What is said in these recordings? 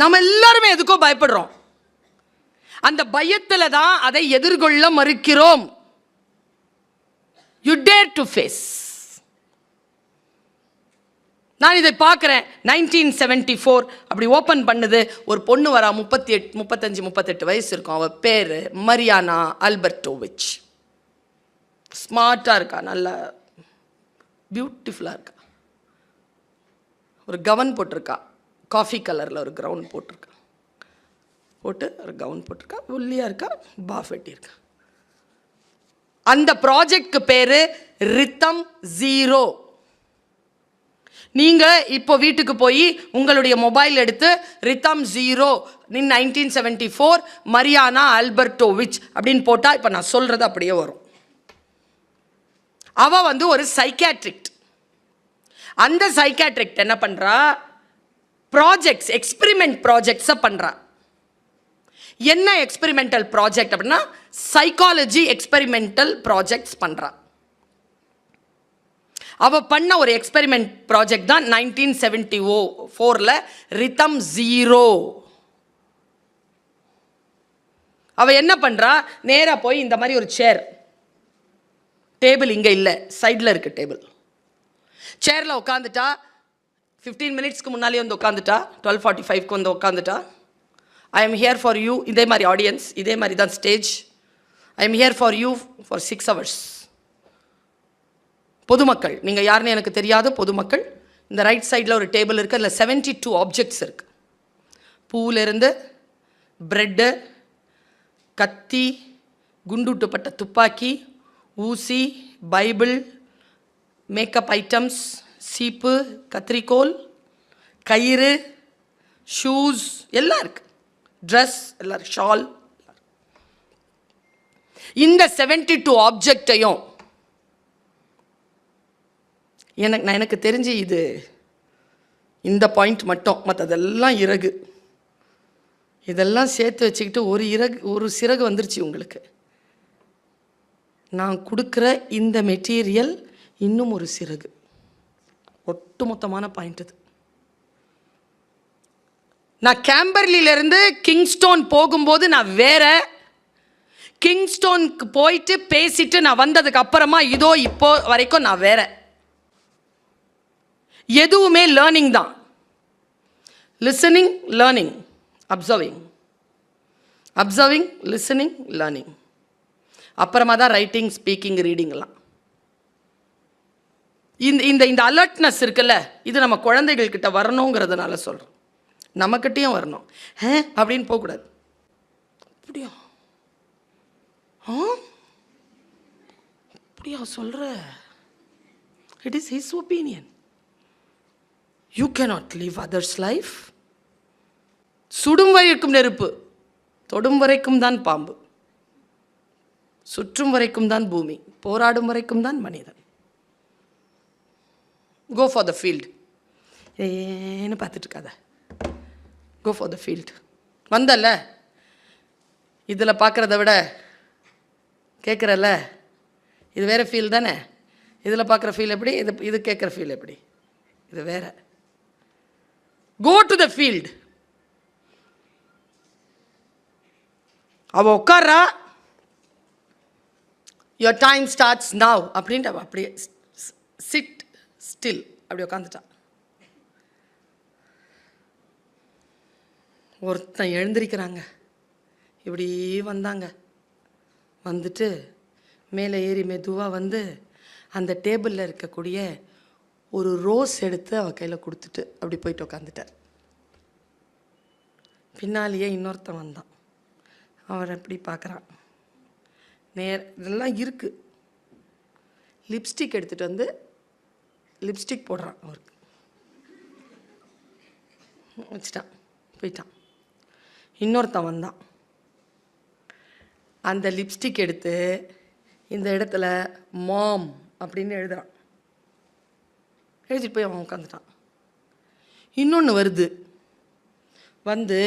நாம் எல்லாருமே எதுக்கோ பயப்படுறோம். அந்த பயத்தில் தான் அதை எதிர்கொள்ள மறுக்கிறோம். You dare to face. நான் இதை பார்க்குறேன். 1974 அப்படி ஓப்பன் பண்ணுது. ஒரு பொண்ணு வரா, 35-38 வயசு இருக்கும். அவள் பேர் மரியானா ஆல்பர்டோவிச். ஸ்மார்ட்டாக இருக்கா, நல்லா பியூட்டிஃபுல்லாக இருக்கா. ஒரு கவுன் போட்டிருக்கா, காஃபி கலரில் ஒரு கவுன் போட்டிருக்கா, ஒரு கவுன் போட்டிருக்கா, ஒல்லியாக இருக்கா, பாஃப் வெட்டியிருக்கா. அந்த ப்ராஜெக்ட்க்கு பேர் ரித்தம் 0. நீங்கள் இப்போ வீட்டுக்கு போய் உங்களுடைய மொபைல் எடுத்து ரித்தம் 0 இன் 1974 மரியானா ஆல்பர்டோவிச் அப்படின்னு போட்டால் இப்போ நான் சொல்கிறது அப்படியே வரும். அவள் ஒரு சைக்காட்ரிக்ட். அந்த சைக்காட்ரிக்ட் என்ன பண்ணுறா, ப்ராஜெக்ட்ஸ், எக்ஸ்பெரிமெண்ட் ப்ராஜெக்ட்ஸை பண்ணுறா. என்ன எக்ஸ்பெரிமெண்டல் ப்ராஜெக்ட் அப்படின்னா சைக்காலஜி எக்ஸ்பெரிமெண்டல் ப்ராஜெக்ட்ஸ் பண்ணுறா. அவள் பண்ண ஒரு எக்ஸ்பெரிமெண்ட் ப்ராஜெக்ட் தான் 1974 ரித்தம் 0. அவள் என்ன பண்ணுறா, நேராக போய் இந்த மாதிரி ஒரு சேர், டேபிள் இங்கே இல்லை, சைடில் இருக்குது டேபிள். சேரில் உட்காந்துட்டா. 15 மினிட்ஸ்க்கு முன்னாலே வந்து உட்காந்துட்டா. 12:45 வந்து உட்காந்துட்டா. I am here for you. இதே மாதிரி ஆடியன்ஸ், இதே மாதிரி தான் stage. I am here for you for 6 hours. பொதுமக்கள், நீங்கள் யாருன்னு எனக்கு தெரியாது. பொதுமக்கள், இந்த ரைட் சைடில் ஒரு டேபிள் இருக்குது. அதில் 72 ஆப்ஜெக்ட்ஸ் இருக்குது. பூவிலிருந்து ப்ரெட்டு, கத்தி, குண்டுட்டப்பட்ட துப்பாக்கி, ஊசி, பைபிள், மேக்கப் ஐட்டம்ஸ், சீப்பு, கத்திரிக்கோல், கயிறு, ஷூஸ் எல்லாம் இருக்குது. ட்ரெஸ் எல்லாம், ஷால். இந்த 72 ஆப்ஜெக்டையும் எனக்கு தெரிஞ்சு இது இந்த பாயிண்ட் மட்டும், மற்றதெல்லாம் இறகு, இதெல்லாம் சேர்த்து வச்சுக்கிட்டு ஒரு சிறகு வந்துருச்சு உங்களுக்கு. நான் கொடுக்குற இந்த மெட்டீரியல் இன்னும் ஒரு சிறகு. ஒட்டுமொத்தமான பாயிண்ட் இது. நான் கேம்பர்லியிலேருந்து கிங்ஸ்டோன் போகும்போது நான் வேற, கிங்ஸ்டோனுக்கு போயிட்டு பேசிட்டு நான் வந்ததுக்கு அப்புறமா இதோ இப்போ வரைக்கும் நான் வேற. எதுவுமே லேர்னிங் தான். Listening, learning, observing, listening, learning. அப்புறமா தான் ரைட்டிங், ஸ்பீக்கிங், ரீடிங்லாம். இந்த அலர்ட்னஸ் இருக்குல்ல, இது நம்ம குழந்தைகள்கிட்ட வரணுங்கிறதுனால சொல்கிறோம். நம்மக்கிட்டையும் வரணும். அப்படின்னு போகக்கூடாது. அப்படியா அப்படியா சொல்கிற? It is his opinion. You cannot leave others life. சுடும் வரைக்கும் நெருப்பு, தொடும் வரைக்கும் தான் பாம்பு, சுற்றும் வரைக்கும் தான் பூமி, போராடும் வரைக்கும் தான் மனிதன். Go for the field. ஏன்னு பார்த்துட்டு இருக்காத. கோ ஃபார் த ஃபீல்டு. வந்தல்ல, இதில் பார்க்குறத விட கேட்குறல்ல, இது வேறு ஃபீல் தானே. இதில் பார்க்குற ஃபீல் எப்படி, இது கேட்குற ஃபீல் எப்படி, இது வேற. Go to the field. அவள் உட்கார்றா. யுவர் டைம் ஸ்டார்ட்ஸ் நவ் அப்படின்ட்டு அவள் அப்படியே சிட் ஸ்டில் அப்படி உட்காந்துட்டா. ஒருத்தன் எழுந்திருக்கிறாங்க. இப்படி வந்தாங்க. வந்துட்டு மேலே ஏறி மெதுவாக வந்து அந்த டேபிளில் இருக்கக்கூடிய ஒரு ரோஸ் எடுத்து அவள் கையில் கொடுத்துட்டு அப்படி போயிட்டு உட்காந்துட்டார். பின்னாலேயே இன்னொருத்தன் வந்தான். அவரை எப்படி பார்க்குறான். இதெல்லாம் இருக்குது. லிப்ஸ்டிக் எடுத்துகிட்டு வந்து லிப்ஸ்டிக் போடுறான். அவருக்கு வச்சுட்டான், போயிட்டான். இன்னொருத்தன் வந்தான். அந்த லிப்ஸ்டிக் எடுத்து இந்த இடத்துல மாம் அப்படின்னு எழுதுறான். எழுதிட்டு போய் அவன் உட்காந்துட்டான். இன்னொன்று வருது. வந்து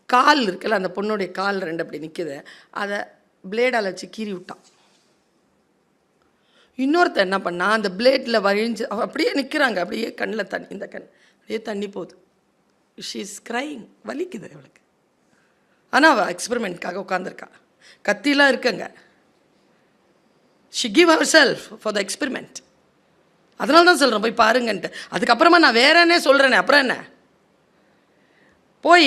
கால் இருக்குல்ல, அந்த பொண்ணுடைய கால் 2 அப்படி நிற்குது. அதை பிளேடால் வச்சு கீறி விட்டான். இன்னொருத்தர் என்ன பண்ணா, அந்த பிளேடில் வழிஞ்சு அப்படியே நிற்கிறாங்க. அப்படியே கண்ணில் தண்ணி, இந்த கண் அப்படியே தண்ணி போகுது. ஷீ இஸ் க்ரைங், வலிக்குது அவளுக்கு. ஆனால் அவள் எக்ஸ்பெரிமெண்ட்காக உட்காந்துருக்கா. கத்திலாம் இருக்குங்க. She give herself for the experiment. அதனால தான் சொல்கிறேன் போய் பாருங்கன்ட்டு. அதுக்கப்புறமா நான் வேற என்ன சொல்கிறேனே, அப்புறம் என்ன போய்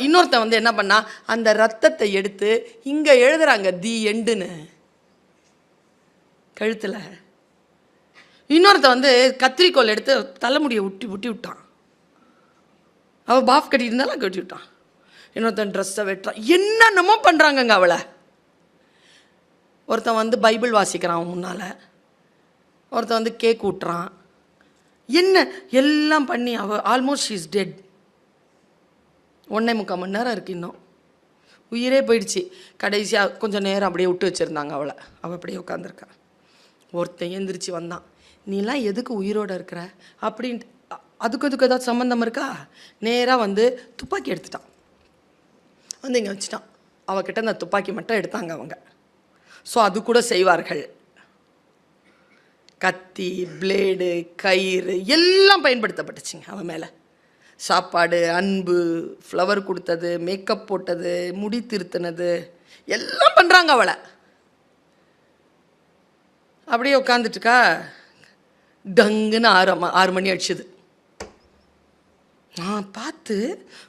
இன்னொருத்தன் என்ன பண்ணா, அந்த ரத்தத்தை எடுத்து இங்கே எழுதுறாங்க தி எண்டுன்னு கழுத்தில். இன்னொருத்தன் கத்திரிக்கோல் எடுத்து தலைமுடியை ஒட்டி விட்டான். அவள் பாஃப் கட்டிட்டு இருந்தாலும் கட்டி விட்டான். இன்னொருத்தன் ட்ரெஸ்ஸை வெட்டுறான். என்னென்னமோ பண்ணுறாங்கங்க அவளை. ஒருத்தன் பைபிள் வாசிக்கிறான் அவன் முன்னால். ஒருத்தன் கேக் ஊட்டுறான். என்ன எல்லாம் பண்ணி அவள் ஆல்மோஸ்ட் ஷீ இஸ் டெட். 1.25 மணி நேரம் இருக்குது, இன்னும் உயிரே போயிடுச்சு. கடைசியாக கொஞ்சம் நேரம் அப்படியே விட்டு வச்சுருந்தாங்க அவளை. அவள் அப்படியே உட்காந்துருக்கா. ஒருத்தன் எந்திரிச்சு வந்தான், நீலாம் எதுக்கு உயிரோடு இருக்கிற அப்படின்ட்டு. அதுக்கு ஏதாவது சம்மந்தம் இருக்கா? நேராக துப்பாக்கி எடுத்துட்டான். இங்கே வச்சுட்டான். அவகிட்ட அந்த துப்பாக்கி மட்டும் எடுத்தாங்க அவங்க. ஸோ அது கூட செய்வார்கள். கத்தி, பிளேடு, கயிறு எல்லாம் பயன்படுத்தப்பட்டுச்சுங்க அவன் மேலே. சாப்பாடு, அன்பு, ஃப்ளவர் கொடுத்தது, மேக்கப் போட்டது, முடி திருத்தினது எல்லாம் பண்ணுறாங்க அவளை. அப்படியே உட்காந்துட்டுக்கா. டங்குன்னு 6 மணி அடிச்சுது. நான் பார்த்து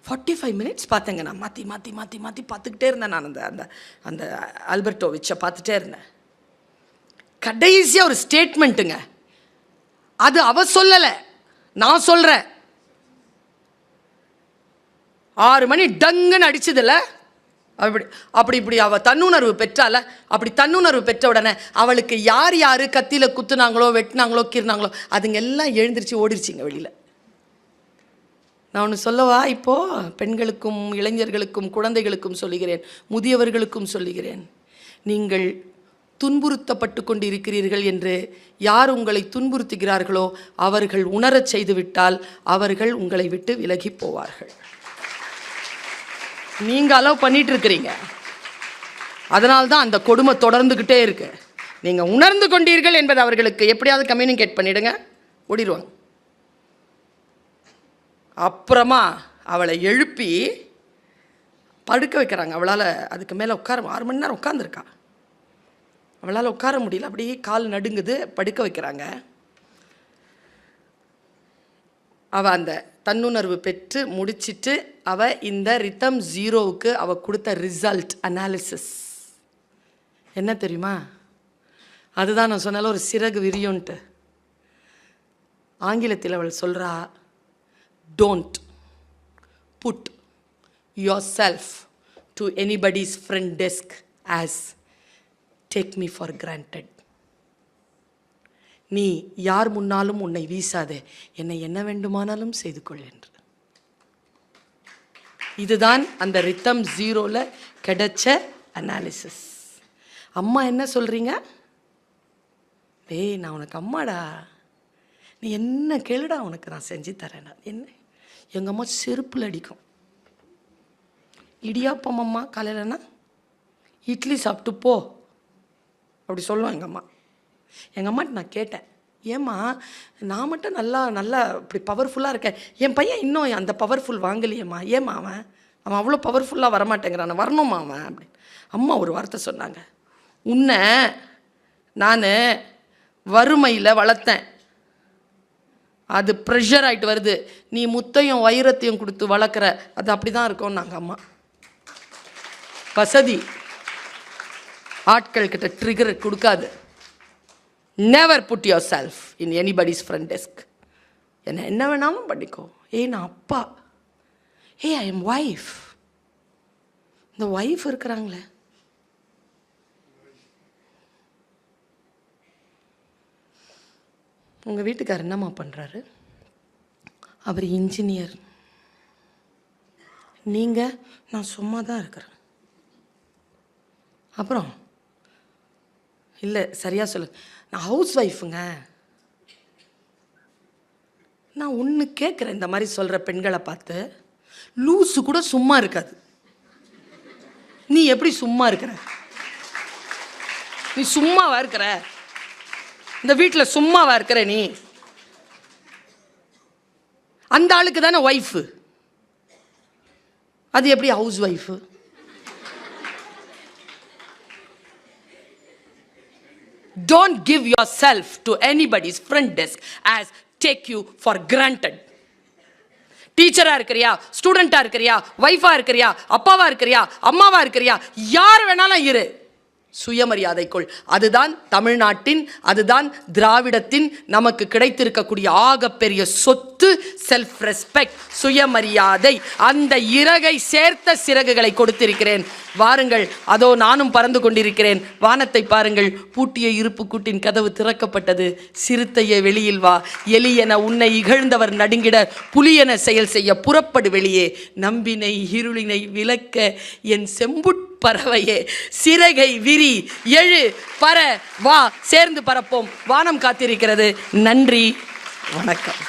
45 மினிட்ஸ் பார்த்தேங்க. நான் மாற்றி மாற்றி மாற்றி மாற்றி பார்த்துக்கிட்டே இருந்தேன். நான் அந்த அந்த ஆல்பர்ட்டோவிச்சை பார்த்துட்டே இருந்தேன். கடைசியாக ஒரு ஸ்டேட்மெண்ட்டுங்க. அது அவ சொல்லலை, நான் சொல்கிறேன். 6 மணி டங்குன்னு அடிச்சதில்ல. இப்படி அவள் தன்னுணர்வு பெற்றால. அப்படி தன்னுணர்வு பெற்ற உடனே அவளுக்கு யார் யார் கத்தியில் குத்துனாங்களோ, வெட்டினாங்களோ, கீறினாங்களோ அதுங்க எல்லாம் எழுந்திரிச்சு ஓடிருச்சிங்க வெளியில். நான் ஒன்று சொல்லவா? இப்போது பெண்களுக்கும் இளைஞர்களுக்கும் குழந்தைகளுக்கும் சொல்லுகிறேன், முதியவர்களுக்கும் சொல்லுகிறேன். நீங்கள் துன்புறுத்தப்பட்டு கொண்டு இருக்கிறீர்கள் என்று யார் உங்களை துன்புறுத்துகிறார்களோ அவர்கள் உணரச் செய்துவிட்டால் அவர்கள் உங்களை விட்டு விலகி போவார்கள். நீங்கள் அலோவ் பண்ணிட்டு இருக்கிறீங்க. அதனால்தான் அந்த கொடுமை தொடர்ந்துக்கிட்டே இருக்கு. நீங்கள் உணர்ந்து கொண்டீர்கள் என்பதை அவர்களுக்கு எப்படியாவது கம்யூனிகேட் பண்ணிடுங்க, ஓடிடுவாங்க. அப்புறமா அவளை எழுப்பி படுக்க வைக்கிறாங்க. அவளால் அதுக்கு மேலே 6 மணி நேரம் உட்காந்துருக்கா. அவளால் உட்கார முடியல, அப்படியே கால் நடுங்குது. படுக்க வைக்கிறாங்க. அவள் அந்த தன்னுணர்வு பெற்று முடிச்சிட்டு அவள் இந்த ரிதம் 0க்கு அவள் கொடுத்த ரிசல்ட் அனாலிசிஸ் என்ன தெரியுமா? அதுதான் நான் சொன்னால ஒரு சிறகு விரியும்ன்ட்டு. ஆங்கிலத்தில் அவள் சொல்கிறா, don't put yourself to anybody's front desk as take me for granted. நீ யார் முன்னாலும் உன்னை வீசாதே, என்னை என்ன வேண்டுமானாலும் செய்து கொள் என்று. இதுதான் அந்த ரிதம் 0ல கிடைச்ச அனாலிசிஸ். அம்மா என்ன சொல்கிறீங்க? டேய், நான் உனக்கு அம்மாடா, நீ என்ன கேளுடா, உனக்கு நான் செஞ்சு தரேன். என்ன எங்கள் அம்மா செருப்பில் அடிக்கும். இடியாப்பம் அம்மா காலையிலன்னா இட்லி சாப்பிட்டு போ அப்படி சொல்லுவோம் எங்கள் அம்மா. எங்கள் அம்மாட்ட நான் கேட்டேன், ஏம்மா நான் மட்டும் நல்லா இப்படி பவர்ஃபுல்லாக இருக்கேன், என் பையன் இன்னும் அந்த பவர்ஃபுல் வாங்கலையேம்மா, ஏம்மா அவன் அவ்வளோ பவர்ஃபுல்லாக வரமாட்டேங்கிறான், வரணுமா அவன் அப்படின்னு. அம்மா ஒரு வார்த்தை சொன்னாங்க, உன்னை நான் வறுமையில் வளர்த்தேன், அது ப்ரெஷர் ஆகிட்டு வருது, நீ முத்தையும் வைரத்தையும் கொடுத்து வளர்க்குற, அது அப்படி தான் இருக்கும்னாங்க அம்மா. வசதி ஆட்கள் கிட்ட ட்ரிகர் கொடுக்காது. Never put yourself in anybody's front desk. என்ன வேணாலும் பண்ணிக்கோ. நான் அப்பா, ஐ எம் ஒய்ஃப். இந்த ஒய்ஃப் இருக்கிறாங்களே, உங்கள் வீட்டுக்காரர் என்னம்மா பண்ணுறாரு? அவர் இன்ஜினியர். நீங்கள்? நான் சும்மா தான் இருக்கிறேன். அப்புறம் இல்லை, சரியாக சொல்லு, நான் ஹவுஸ் ஒய்ஃபுங்க. நான் ஒன்று கேட்குறேன், இந்த மாதிரி சொல்கிற பெண்களை பார்த்து, லூஸு கூட சும்மா இருக்காது. நீ எப்படி சும்மா இருக்கிற? நீ சும்மாவா இருக்கிற? இந்த வீட்டில் சும்மாவா இருக்கிற? நீ அந்த ஆளுக்கு தானே ஒய்ஃபு. அது எப்படி house wife? Don't give yourself to anybody's front desk as take you for granted. டீச்சரா இருக்கிறியா, ஸ்டூடெண்டா இருக்கிறியா, வைஃபா இருக்கிறியா, அப்பாவா இருக்கிறியா, அம்மாவா இருக்கிறியா, யார் வேணாலும் இரு, சுயமரியாதைக்குள். அதுதான் தமிழ்நாட்டின், அதுதான் திராவிடத்தின் நமக்கு கிடைத்திருக்கக்கூடிய ஆகப்பெரிய சொத்து. செல்ஃப் ரெஸ்பெக்ட், சுயமரியாதை. அந்த இறகை சேர்த்த சிறகுகளை கொடுத்திருக்கிறேன். வாருங்கள், அதோ நானும் பறந்து கொண்டிருக்கிறேன். வானத்தை பாருங்கள். பூட்டிய இருப்பு கூட்டின் கதவு திறக்கப்பட்டது. சிறுத்தையே வெளியில் வா, எலியென உன்னை இகழ்ந்தவர் நடுங்கிட, புலியென செயல் செய்ய புறப்படு வெளியே. நம்பினை இருளினை விலக்க என் செம்புட் பறவையே, சிறகை விரி, எழு, பற, வா, சேர்ந்து பறப்போம். வானம் காத்திருக்கிறது. நன்றி, வணக்கம்.